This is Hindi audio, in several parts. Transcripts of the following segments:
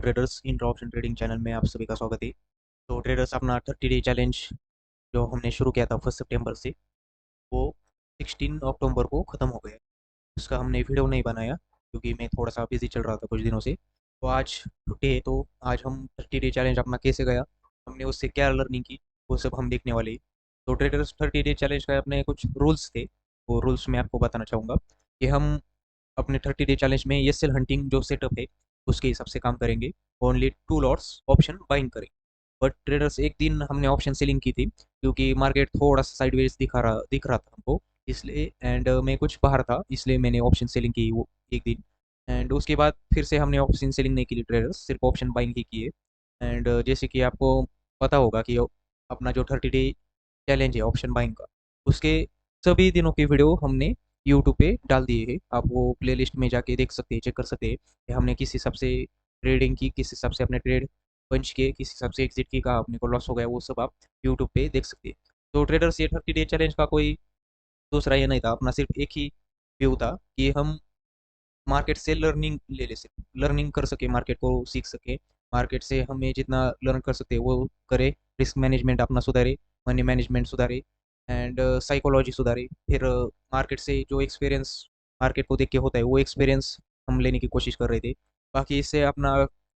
Traders intra option trading channel में आप सभी का स्वागत है। तो ट्रेडर्स अपना 30 डे चैलेंज जो हमने शुरू किया था 1 सितंबर से, वो 16 अक्टूबर को ख़त्म हो गया। उसका हमने वीडियो नहीं बनाया क्योंकि मैं थोड़ा सा बिजी चल रहा था कुछ दिनों से। तो आज छुट्टी है, तो आज हम 30 डे चैलेंज अपना कैसे गया, हमने उससे क्या लर्निंग की, वो सब हम देखने वाले हैं। तो ट्रेडर्स 30 डे चैलेंज का अपने कुछ रूल्स थे, वो रूल्स मैं आपको बताना चाहूँगा कि हम अपने 30 डे चैलेंज में ये सेल हंटिंग जो सेटअप है उसके हिसाब से काम करेंगे। ओनली 2 लॉट्स ऑप्शन बाइंग करेंगे। बट ट्रेडर्स एक दिन हमने ऑप्शन सेलिंग की थी क्योंकि मार्केट थोड़ा सा साइडवेज दिख रहा था हमको, इसलिए एंड मैं कुछ बाहर था, इसलिए मैंने ऑप्शन सेलिंग की वो एक दिन। एंड उसके बाद फिर से हमने ऑप्शन सेलिंग नहीं की ट्रेडर्स, सिर्फ ऑप्शन बाइंग ही किए। एंड जैसे कि आपको पता होगा कि अपना जो 30 डे चैलेंज है ऑप्शन बाइंग का, उसके सभी दिनों की वीडियो हमने यूट्यूब पे डाल दिए हैं। आप वो प्लेलिस्ट में जाके देख सकते हैं, चेक कर सकते हैं कि हमने किस हिसाब से ट्रेडिंग की, किस हिसाब से अपने ट्रेड पंच किए, किस हिसाब से एग्जिट की, कहा अपने को लॉस हो गया, वो सब आप यूट्यूब पे देख सकते हैं। तो ट्रेडर्स ये 30 डे चैलेंज का कोई दूसरा ये नहीं था, अपना सिर्फ एक ही व्यू था कि हम मार्केट से लर्निंग ले सके, लर्निंग कर सके, मार्केट को सीख सके। मार्केट से हमें जितना लर्न कर सकते हैं वो करे, रिस्क मैनेजमेंट अपना सुधारे, मनी मैनेजमेंट सुधारे, एंड साइकोलॉजी सुधारे। फिर मार्केट से जो एक्सपीरियंस मार्केट को देख के होता है वो एक्सपीरियंस हम लेने की कोशिश कर रहे थे। बाकी इससे अपना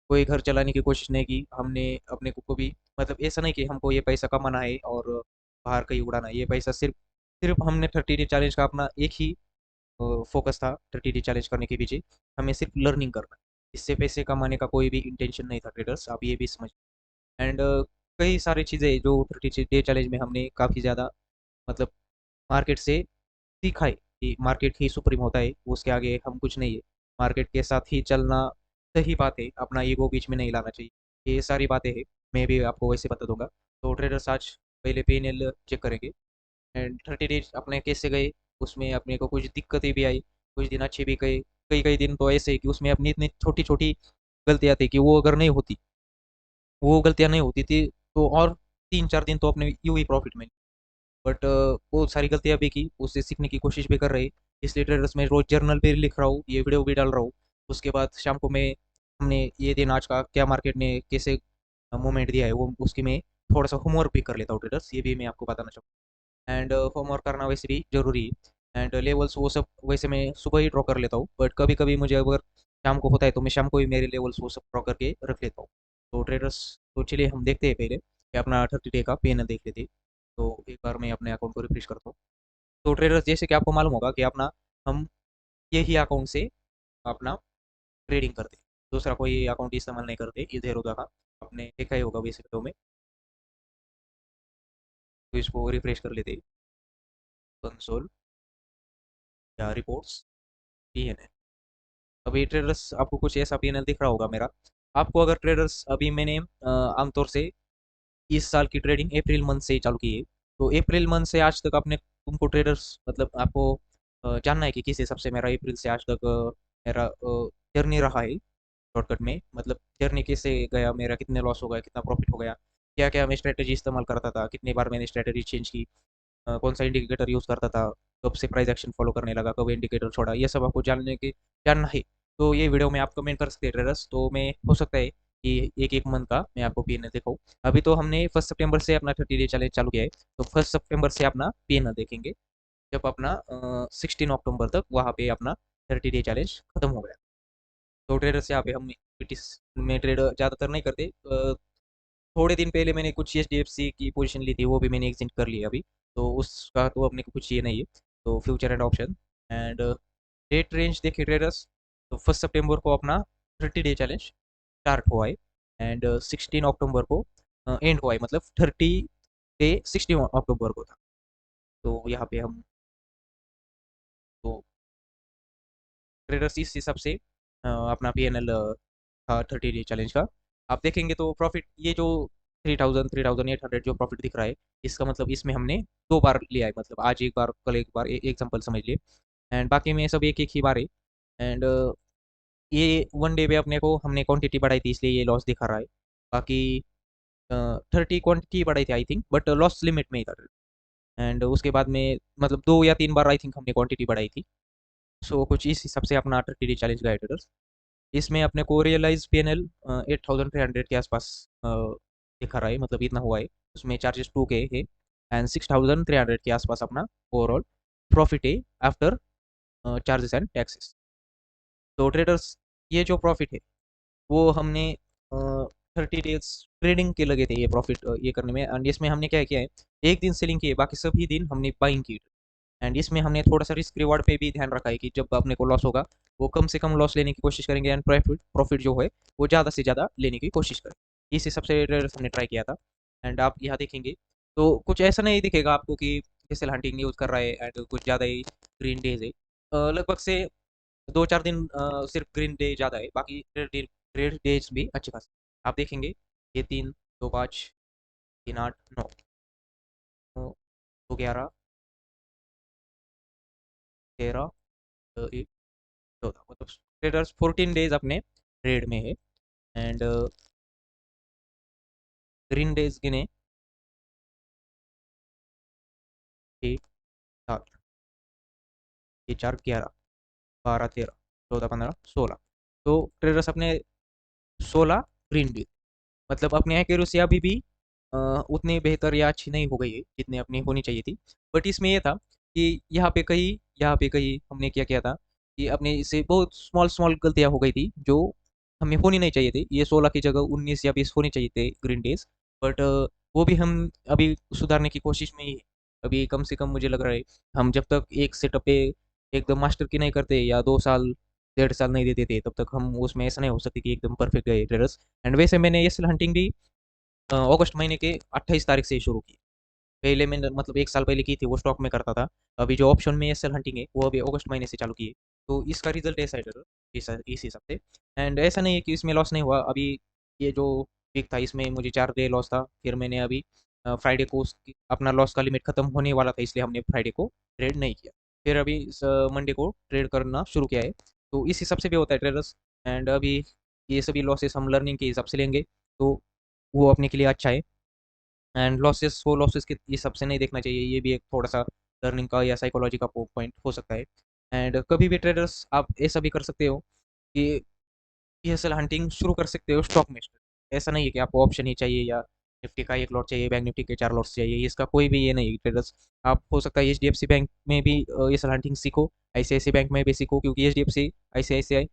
कोई घर चलाने की कोशिश नहीं की हमने, अपने को भी मतलब ऐसा नहीं कि हमको ये पैसा कमाना है और बाहर कहीं उड़ाना है। ये पैसा सिर्फ सिर्फ हमने 30 डे चैलेंज का अपना एक ही फोकस था 30 डे चैलेंज करने के पीछे, हमें सिर्फ लर्निंग करना है। इससे पैसे कमाने का कोई भी इंटेंशन नहीं था ट्रेडर्स, आप ये भी समझ। एंड कई सारी चीज़ें जो 30 डे चैलेंज में हमने काफ़ी ज़्यादा मतलब मार्केट से सीखा है कि मार्केट ही सुप्रीम होता है, उसके आगे हम कुछ नहीं है। मार्केट के साथ ही चलना सही बात है, अपना ईगो बीच में नहीं लाना चाहिए। ये सारी बातें हैं, मैं भी आपको वैसे बता दूंगा। तो ट्रेडर्स आज पहले पीएनएल चेक करेंगे एंड 30 डेज अपने कैसे गए। उसमें अपने को कुछ दिक्कतें भी आई, कुछ दिन अच्छे भी गए, कई कई दिन तो ऐसे ही कि उसमें अपनी इतनी छोटी छोटी गलतियाँ थी कि वो अगर नहीं होती, वो गलतियाँ नहीं होती थी तो और 3-4 दिन तो अपने यूं ही प्रॉफिट में। बट बहुत सारी गलतियाँ भी की, उससे सीखने की कोशिश भी कर रही। इसलिए ट्रेडर्स में रोज जर्नल पे लिख रहा हूँ, ये वीडियो भी डाल रहा हूँ। उसके बाद शाम को मैं हमने ये दिन आज का क्या मार्केट ने कैसे मूवमेंट दिया है वो उसकी मैं थोड़ा सा होमवर्क भी कर लेता हूँ ट्रेडर्स, ये भी मैं आपको बताना चाहूँगा। एंड होमवर्क करना वैसे भी ज़रूरी है। एंड लेवल्स वो सब वैसे मैं सुबह ही ड्रॉ कर लेता हूँ, बट कभी कभी मुझे अगर शाम को होता है तो मैं शाम को ही मेरे लेवल्स वो सब ड्रॉ करके रख लेता हूँ। तो ट्रेडर्स, तो चलिए हम देखते हैं पहले कि अपना 30 डे का पेन देख लेते हैं। तो एक बार मैं अपने अकाउंट को रिफ्रेश करता हूँ। तो ट्रेडर्स जैसे कि आपको मालूम होगा कि अपना हम यही अकाउंट से अपना ट्रेडिंग करते हैं, दूसरा कोई अकाउंट इस्तेमाल नहीं करते इधर उधर का। आपने देखा ही होगा वैसे वीडियो में। तो इसको रिफ्रेश कर लेते हैं, कंसोल या रिपोर्ट्स, पीएनएल। अभी ट्रेडर्स आपको कुछ ऐसा पीएनएल दिख रहा होगा मेरा। आपको अगर ट्रेडर्स अभी मैंने आमतौर से इस साल की ट्रेडिंग अप्रैल मंथ से ही चालू की है। तो अप्रैल मंथ से आज तक अपने तुमको ट्रेडर्स मतलब आपको जानना है कि किस हिसाब से मेरा अप्रैल से आज तक मेरा जर्नी रहा है। शॉर्टकट में मतलब जर्नी कैसे गया, मेरा कितने लॉस हो गया, कितना प्रॉफिट हो गया, क्या क्या मैं स्ट्रेटेजी इस्तेमाल करता था, कितनी बार मैंने स्ट्रेटेजी चेंज की, कौन सा इंडिकेटर यूज़ करता था, कब से प्राइस एक्शन फॉलो करने लगा, कब इंडिकेटर छोड़ा, ये सब आपको जानना है। तो ये वीडियो में आप कमेंट कर सकते हैं ट्रेडर्स, तो मैं हो सकता है कि एक एक मंथ का मैं आपको पीएनएल दिखाऊँ। अभी तो हमने 1 सितंबर से अपना 30 डे चैलेंज चालू किया है, तो 1 सितंबर से अपना पीएनएल देखेंगे जब अपना 16 अक्टूबर तक वहाँ पे अपना 30 डे चैलेंज खत्म हो गया। तो ट्रेडर्स यहाँ पे हम ब्रिटिश में ट्रेड ज़्यादातर नहीं करते। थोड़े दिन पहले मैंने कुछ एचडीएफसी की पोजीशन ली थी, वो भी मैंने एग्जिट कर लिया अभी। तो उसका तो अपने को कुछ ये नहीं है। तो future and option and date range देखिए ट्रेडर्स। तो 1 सितंबर को अपना 30 डे चैलेंज स्टार्ट हुआ है एंड 16 अक्टूबर को एंड हुआ है, मतलब 16 अक्टूबर को था। तो यहाँ पे हम तो ट्रेडर्स इस हिसाब से अपना पीएनएल था 30 डे चैलेंज का। आप देखेंगे तो प्रॉफिट ये जो 3800 जो प्रॉफिट दिख रहा है, इसका मतलब इसमें हमने 2 बार लिया है, मतलब आज एक बार कल एक बार, एग्जाम्पल समझ लिए। एंड बाकी में सब एक एक ही बार है। एंड ये 1 डे पे अपने को हमने क्वांटिटी बढ़ाई थी इसलिए ये लॉस दिखा रहा है। बाकी 30 क्वांटिटी बढ़ाई थी I think, but loss limit में ही था। एंड उसके बाद में मतलब 2 या 3 बार आई थिंक हमने क्वांटिटी बढ़ाई थी। सो कुछ इस हिसाब से अपना 30 डे चैलेंज का है ट्रेडर्स। इसमें अपने को रियलाइज पीएनएल 8,300 के आसपास दिखा रहा है, मतलब इतना हुआ है। उसमें चार्जेस 2K है एंड 6,300 के आसपास अपना ओवरऑल प्रॉफिट है आफ्टर चार्जेस एंड टैक्सेस। तो ट्रेडर्स ये जो प्रॉफिट है वो हमने 30 डेज ट्रेडिंग के लगे थे ये प्रॉफिट ये करने में, एंड इसमें हमने क्या किया है, एक दिन सेलिंग की है, बाकी सभी दिन हमने बाइंग की। एंड इसमें हमने थोड़ा सा रिस्क रिवार्ड पे भी ध्यान रखा है कि जब अपने को लॉस होगा वो कम से कम लॉस लेने की कोशिश करेंगे एंड प्रॉफिट प्रॉफिट जो है वो ज़्यादा से ज़्यादा लेने की कोशिश करें। इस हिसाब से ट्रेडर्स हमने ट्राई किया था। एंड आप यहाँ देखेंगे तो कुछ ऐसा नहीं दिखेगा आपको कि जैसे हंटिंग यूज़ कर रहा है एंड कुछ ज़्यादा ही ग्रीन डेज है। लगभग से 2-4 दिन सिर्फ ग्रीन डे ज़्यादा है, बाकी रेड डेज भी अच्छे खासे आप देखेंगे। ये 3, 2, 5, 3, 8, 9, 2, 11, 13, 14, मतलब ट्रेडर्स 14 डेज अपने ट्रेड में है। एंड ग्रीन डेज गिने 6, 7, ये 4, 11, 12, 13, 14, 15, 16, तो ट्रेडर्स अपने 16 ग्रीन डेज, मतलब अपनी एक्यूरेसी अभी भी उतनी बेहतर या अच्छी नहीं हो गई है जितनी अपनी होनी चाहिए थी। बट इसमें ये था कि यहाँ पे कहीं हमने क्या किया था कि अपने इससे बहुत स्मॉल स्मॉल गलतियाँ हो गई थी जो हमें होनी नहीं चाहिए थी। ये 16 की जगह 19 या 20 होनी चाहिए थे ग्रीन डेज। बट वो भी हम अभी सुधारने की कोशिश में ही है। अभी कम से कम मुझे लग रहा है हम जब तक एक सेटअप पे एकदम मास्टर की नहीं करते या 2 साल 1.5 साल नहीं देते थे तब तक हम उसमें ऐसा नहीं हो सकती कि एकदम परफेक्ट गए ट्रेडर्स। एंड वैसे मैंने ये हंटिंग भी अगस्त महीने के 28 तारीख से ही शुरू की। पहले मैंने मतलब 1 साल पहले की थी, वो स्टॉक में करता था। अभी जो ऑप्शन में एसएल हंटिंग है वो अभी अगस्त महीने से चालू की है। तो इसका रिजल्ट ऐसा है इस हिसाब से। एंड ऐसा नहीं है कि इसमें लॉस नहीं हुआ। अभी ये जो वीक था इसमें मुझे 4 डे लॉस था, फिर मैंने अभी फ्राइडे को अपना लॉस का लिमिट खत्म होने वाला था इसलिए हमने फ्राइडे को ट्रेड नहीं किया। फिर अभी मंडे को ट्रेड करना शुरू किया है। तो इस हिसाब से भी होता है ट्रेडर्स। एंड अभी ये सभी लॉसेस हम लर्निंग के हिसाब से लेंगे तो वो अपने के लिए अच्छा है। एंड लॉसेस को लॉसेस के ये सबसे नहीं देखना चाहिए, ये भी एक थोड़ा सा लर्निंग का या साइकोलॉजी का पॉइंट हो सकता है। एंड कभी भी ट्रेडर्स आप ऐसा भी कर सकते हो कि पीएसएल हंटिंग शुरू कर सकते हो स्टॉक में। ऐसा नहीं है कि आपको ऑप्शन ही चाहिए या निफ्टी का एक लॉट चाहिए, बैंक निफ्टी के 4 लॉट्स चाहिए, इसका कोई भी ये नहीं है ट्रेडर्स। आप हो सकता है एचडीएफसी बैंक में भी पीएसएल हंटिंग सीखो, आईसीआईसी बैंक में भी सीखो, क्योंकि HDFC ICICI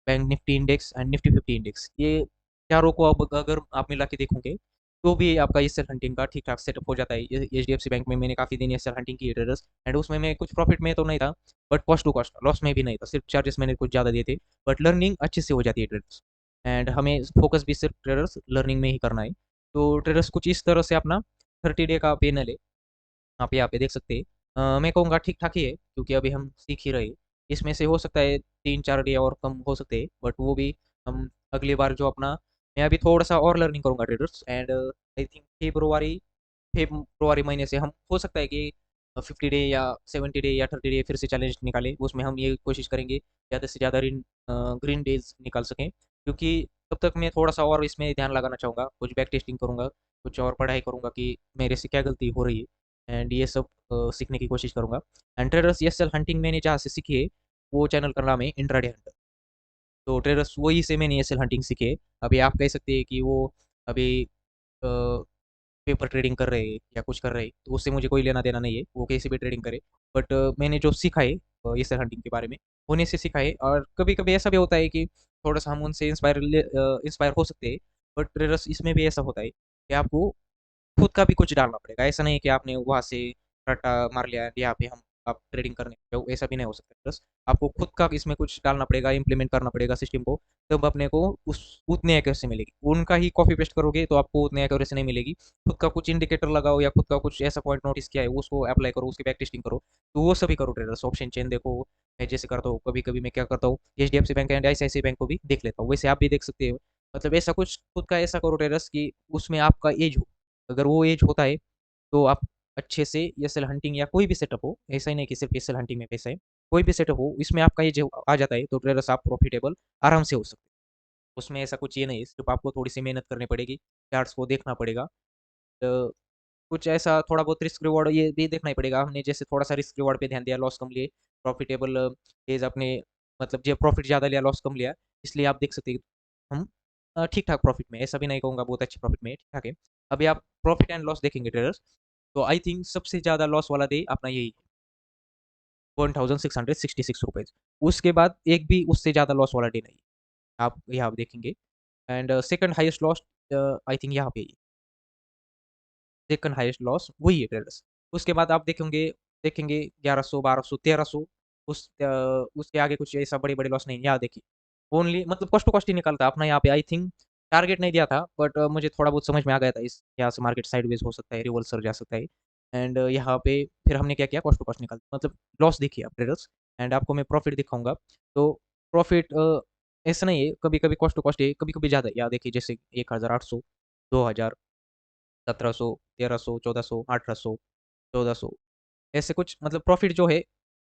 bank Nifty index and Nifty 50 index ये चारों को अब अगर आप मिला के देखोगे तो भी आपका एसएल हंटिंग का ठीक ठाक सेटअप हो जाता है। एचडीएफसी बैंक में मैंने काफ़ी दिन एसएल हंटिंग की है ट्रेडर्स, एंड उसमें मैं कुछ प्रॉफिट में तो नहीं था, but cost to cost loss में भी नहीं था, सिर्फ चार्जेस मैंने कुछ ज़्यादा दिए थे। बट लर्निंग अच्छे से हो जाती है ट्रेडर्स। एंड हमें फोकस भी सिर्फ ट्रेडर्स लर्निंग में ही करना है। तो ट्रेडर्स कुछ इस तरह से अपना 30 डे का पैनल है, आप यहाँ पे देख सकते हैं। मैं कहूँगा ठीक ठाक ही है क्योंकि अभी हम सीख ही रहे हैं। इसमें से हो सकता है 3-4 डे और कम हो सकते हैं, बट वो भी हम अगली बार जो अपना मैं अभी थोड़ा सा और लर्निंग करूँगा traders. And I think February महीने से हम हो सकता है कि 50 डे या 70 डे या 30 डे फिर से चैलेंज निकालें, उसमें हम ये कोशिश करेंगे ज़्यादा से ज़्यादा ग्रीन डेज निकाल सकें। क्योंकि तब तक मैं थोड़ा सा और इसमें ध्यान लगाना चाहूँगा, कुछ बैक टेस्टिंग करूँगा, कुछ और पढ़ाई करूँगा कि मेरे से क्या गलती हो रही है, एंड ये सब सीखने की कोशिश करूँगा। एंड ट्रेडर्स एसएल हंटिंग मैंने जहाँ से सीखी है वो चैनल का नाम है इंट्राडे हंटर। तो ट्रेडर्स वही से मैंने एसएल हंटिंग सीखी है। अभी आप कह सकते हैं कि वो अभी पेपर ट्रेडिंग कर रहे हैं या कुछ कर रहे हैं, तो उससे मुझे कोई लेना देना नहीं है, वो कैसे भी ट्रेडिंग करे। बट मैंने जो सीखा है एसएल हंटिंग के बारे में उन्हीं से सीखा है। और कभी कभी ऐसा भी होता है कि थोड़ा सा हम उनसे इंस्पायर हो सकते हैं। बट ट्रेडर्स इसमें भी ऐसा होता है कि आपको खुद का भी कुछ डालना पड़ेगा। ऐसा नहीं है कि आपने वहाँ से रट्टा मार लिया यहाँ पे हम आप ट्रेडिंग करने जाओ, ऐसा भी नहीं हो सकता। बस आपको खुद का इसमें कुछ डालना पड़ेगा, इम्प्लीमेंट करना पड़ेगा सिस्टम को, तब अपने को उस उतनी एक्यूरेसी मिलेगी। उनका ही कॉपी पेस्ट करोगे तो आपको उतनी एक्यूरेसी नहीं मिलेगी। खुद का कुछ इंडिकेटर लगाओ या खुद का कुछ ऐसा पॉइंट नोटिस किया है उसको अप्लाई करो, उसकी बैक टेस्टिंग करो। तो वो सभी करो ट्रेडर्स, ऑप्शन चेन देखो। मैं जैसे करता हूँ कभी कभी मैं क्या करता हूँ, HDFC bank and ICIC bank को भी देख लेता हूँ, वैसे आप भी देख सकते हो। मतलब ऐसा कुछ खुद का ऐसा करो ट्रेडर्स कि उसमें आपका एज हो। अगर वो एज होता है तो आप अच्छे से एसएल हंटिंग या कोई भी सेटअप हो, ऐसा ही नहीं कि सिर्फ एसएल हंटिंग में पैसा है, कोई भी सेटअप हो इसमें आपका ये जो आ जाता है तो ट्रेडर्स आप प्रॉफिटेबल आराम से हो सकते हैं। उसमें ऐसा कुछ ये नहीं है, सिर्फ आपको थोड़ी सी मेहनत करनी पड़ेगी, चार्ट्स को देखना पड़ेगा। तो कुछ ऐसा थोड़ा बहुत रिस्क रिवॉर्ड ये भी देखना ही पड़ेगा। हमने जैसे थोड़ा सा रिस्क रिवॉर्ड पे ध्यान दिया, लॉस कम लिए, प्रॉफिटेबल एज अपने मतलब जो प्रॉफिट ज़्यादा लिया लॉस कम लिया, इसलिए आप देख सकते हैं हम ठीक-ठाक प्रॉफ़िट में, ऐसा भी नहीं कहूँगा बहुत अच्छे प्रॉफ़िट में है, ठीक-ठाक है। अभी आप प्रॉफ़िट एंड लॉस देखेंगे ट्रेडर्स, तो आई थिंक सबसे ज़्यादा लॉस वाला डे अपना यही है, ₹1666। उसके बाद एक भी उससे ज़्यादा लॉस वाला डे नहीं है। आप यहाँ देखेंगे and second highest loss I think यहाँ पे ही है। सेकंड हाईएस्ट लॉस वही है ट्रेडर्स। उसके बाद आप देखेंगे देखेंगे 1100, 1200, 1300 उसके आगे कुछ ऐसा बड़े-बड़े लॉस नहीं है। यहाँ देखिए, ओनली मतलब कॉस्ट टू कॉस्ट ही निकलता है अपना यहाँ पे आई थिंक टारगेट नहीं दिया था बट मुझे थोड़ा बहुत समझ में आ गया था इस यहाँ से मार्केट साइडवेज़ हो सकता है, रिवर्सल जा सकता है एंड यहाँ पे फिर हमने क्या किया कॉस्ट टू कॉस्ट निकाल मतलब लॉस देखिए आप ट्रेडर्स एंड आपको मैं प्रॉफिट दिखाऊँगा। तो प्रॉफिट ऐसा नहीं है, कभी-कभी कॉस्ट टू कॉस्ट है, कभी-कभी ज़्यादा है। यहाँ देखिए जैसे 1800, 2000 1700, 1300, 1400, 1800, 1400 ऐसे कुछ मतलब प्रॉफिट जो है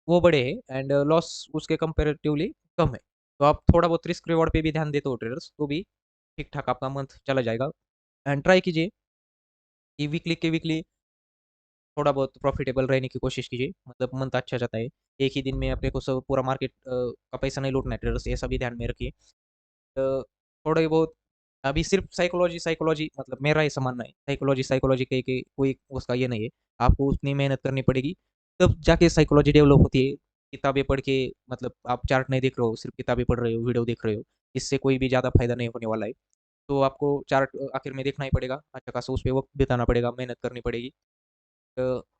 वो बड़े हैं एंड लॉस उसके कंपैरेटिवली कम है। तो आप थोड़ा बहुत रिस्क रिवॉर्ड पे भी ध्यान देते हो ट्रेडर्स तो भी ठीक-ठाक आपका मंथ चला जाएगा एंड ट्राई कीजिए कि वीकली के वीकली थोड़ा बहुत प्रॉफिटेबल रहने की कोशिश कीजिए, मतलब मंथ अच्छा जाता है। एक ही दिन में अपने को सब पूरा मार्केट का पैसा नहीं लूटना है ट्रेडर्स, ऐसा भी ध्यान में रखिए। थोड़े बहुत अभी सिर्फ साइकोलॉजी साइकोलॉजी मतलब मेरा ऐसा मानना है, साइकोलॉजी साइकोलॉजी कह के कोई उसका ये नहीं है। आपको उतनी मेहनत करनी पड़ेगी, तब जाके साइकोलॉजी डेवलप होती है। किताबें पढ़ के मतलब आप चार्ट नहीं देख रहे हो, सिर्फ किताबें पढ़ रहे हो, वीडियो देख रहे हो, इससे कोई भी ज़्यादा फायदा नहीं होने वाला है। तो आपको चार्ट आखिर में देखना ही पड़ेगा, अच्छा खासा उस पे वक़्त बिताना पड़ेगा, मेहनत करनी पड़ेगी।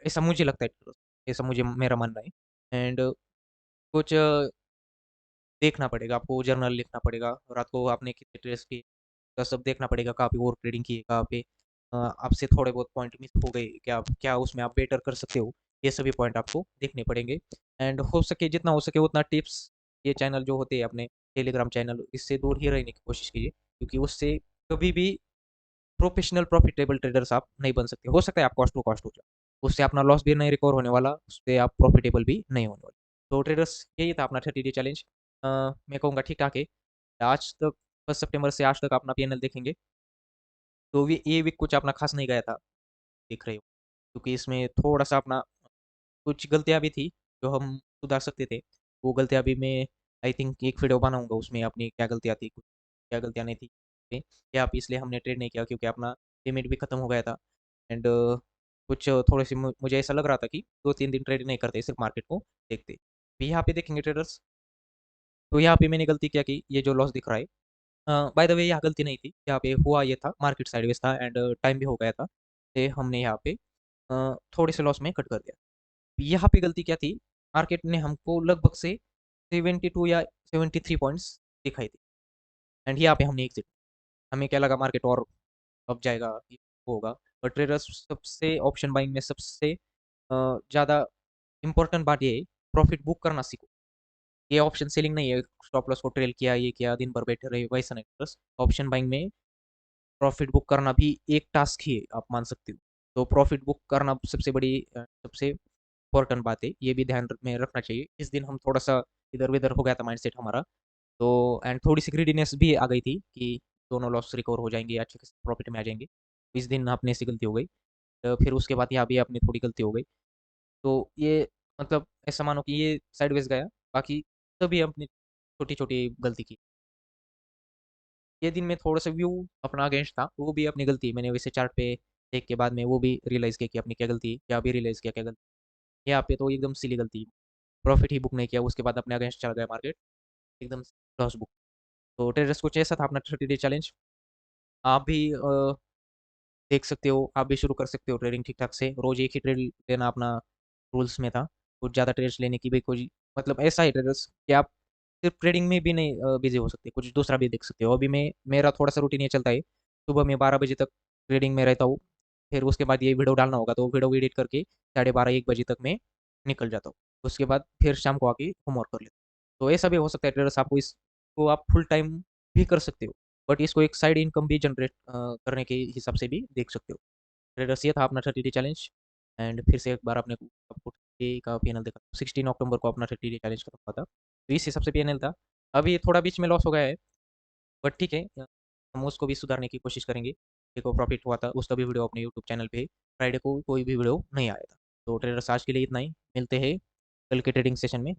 ऐसा मुझे लगता है, ऐसा मुझे मेरा मानना है एंड कुछ देखना पड़ेगा, आपको जर्नल लिखना पड़ेगा, रात को आपने कितने ट्रेस किए, तो सब देखना पड़ेगा, कहाँ पे ओवर ट्रेडिंग की है, कहाँ पे आपसे थोड़े बहुत पॉइंट मिस हो गए, क्या उसमें आप बेटर कर सकते हो, ये सभी पॉइंट आपको देखने पड़ेंगे एंड हो सके जितना हो सके उतना टिप्स ये चैनल जो होते हैं अपने टेलीग्राम चैनल, इससे दूर ही रहने की कोशिश कीजिए, क्योंकि उससे कभी भी प्रोफेशनल प्रॉफिटेबल ट्रेडर्स आप नहीं बन सकते। हो सकता है आप कॉस्ट टू कॉस्ट हो जाओ, उससे अपना लॉस भी नहीं रिकवर होने वाला, उससे आप प्रॉफिटेबल भी नहीं होने वाले। तो ट्रेडर्स यही था अपना 30 डे चैलेंज मैं कहूँगा ठीक-ठाक है। आज तक 1 सितंबर से आज तक अपना पीएनएल देखेंगे, तो ये वीक कुछ अपना खास नहीं गया था, देख रहे हो। क्योंकि इसमें थोड़ा-सा अपना कुछ गलतियाँ भी थी, जो हम सुधार सकते थे। वो गलतियाँ भी मैं आई थिंक एक वीडियो बनाऊँगा उसमें अपनी क्या गलतियाँ थी, क्या गलतियाँ नहीं थी। या आप इसलिए हमने ट्रेड नहीं किया क्योंकि अपना लिमिट भी खत्म हो गया था एंड कुछ थोड़े-से मुझे ऐसा लग रहा था कि 2-3 दिन ट्रेड नहीं करते, सिर्फ मार्केट को देखते। तो यहाँ पे देखेंगे ट्रेडर्स, तो यहाँ पे मैंने गलती क्या की, ये जो लॉस दिख रहा है बाय द वे यहाँ गलती नहीं थी, यहाँ पे हुआ ये था मार्केट साइडवेज़ था एंड टाइम भी हो गया था। ते हमने यहाँ पे थोड़े से लॉस में कट कर दिया। यहाँ पे गलती क्या थी, मार्केट ने हमको लगभग से 72 या 73 पॉइंट्स दिखाई दी एंड यहाँ पे हमने एग्ज़िट हमें क्या लगा मार्केट और अप जाएगा, ये वो होगा। बट ट्रेडर्स सबसे ऑप्शन बाइंग में सबसे ज़्यादा इम्पोर्टेंट बात ये है, प्रॉफिट बुक करना सीखो। ये ऑप्शन सेलिंग नहीं है, स्टॉप लॉस को ट्रेल किया, ये किया, दिन भर बैठे रहे, वैसा नहीं। बस ऑप्शन बाइंग में प्रॉफिट बुक करना भी एक टास्क ही है, आप मान सकते हो। तो प्रॉफिट बुक करना सबसे बड़ी सबसे इम्पोर्टेंट बात है, ये भी ध्यान में रखना चाहिए। इस दिन हम थोड़ा-सा इधर-उधर हो गया था माइंडसेट हमारा, तो एंड थोड़ी-सी ग्रीडीनेस भी आ गई थी कि दोनों लॉस रिकवर हो जाएँगे, अच्छे खासे प्रॉफिट में आ जाएँगे। इस दिन अपने से गलती हो गई। फिर उसके बाद यहाँ भी अपनी थोड़ी गलती हो गई। तो ये मतलब ऐसा मानो कि ये साइडवेज़ गया, बाकी सभी अपनी छोटी-छोटी गलती की। ये दिन में थोड़ा-सा व्यू अपना अगेंस्ट था, वो भी अपनी गलती है। मैंने वैसे चार्ट पे देख के बाद में वो भी रियलाइज़ किया कि अपनी क्या गलती है, क्या भी रियलाइज़ किया क्या गलती यहाँ पे तो एकदम सिली गलती। प्रॉफिट ही बुक नहीं किया, उसके बाद अपने अगेंस्ट चला गया मार्केट, एकदम लॉस बुक। तो ट्रेडर्स कुछ ऐसा था अपना 30 डे चैलेंज। आप भी देख सकते हो, आप भी शुरू कर सकते हो ट्रेडिंग ठीक-ठाक से। रोज़ एक ही ट्रेड लेना अपना रूल्स में था। कुछ ज़्यादा ट्रेड्स लेने की भी कोई मतलब ऐसा है ट्रेडर्स कि आप सिर्फ ट्रेडिंग में भी नहीं बिज़ी हो सकते, कुछ दूसरा भी देख सकते हो। अभी मेरा थोड़ा-सा रूटीन ये चलता है, सुबह मैं 12 बजे तक ट्रेडिंग में रहता हूँ, फिर उसके बाद ये वीडियो डालना होगा, तो वीडियो एडिट करके साढ़े 12-1 बजे तक मैं निकल जाता हूँ। उसके बाद फिर शाम को आके होमवर्क कर लेता हूँ। तो ऐसा भी हो सकता है ट्रेडर्स आपको इसको आप फुल टाइम भी कर सकते हो, बट इसको एक साइड इनकम भी जनरेट करने के हिसाब से भी देख सकते हो। ट्रेडर्स ये था अपना 30 डे चैलेंज एंड फिर से एक बार आपने आपको 30 का पीएनएल देखा। 16 अक्टूबर को अपना 30 डे चैलेंज खत्म हुआ था। तो इस हिसाब से पीएनएल था। अभी थोड़ा बीच में लॉस हो गया है, बट ठीक है हम उसको भी सुधारने की कोशिश करेंगे। देखो प्रॉफिट हुआ था, उसका भी वीडियो अपने यूट्यूब चैनल पे फ्राइडे को कोई भी वीडियो नहीं आया था। तो ट्रेडर्स आज के लिए इतना ही। मिलते हैं कल के ट्रेडिंग सेशन में।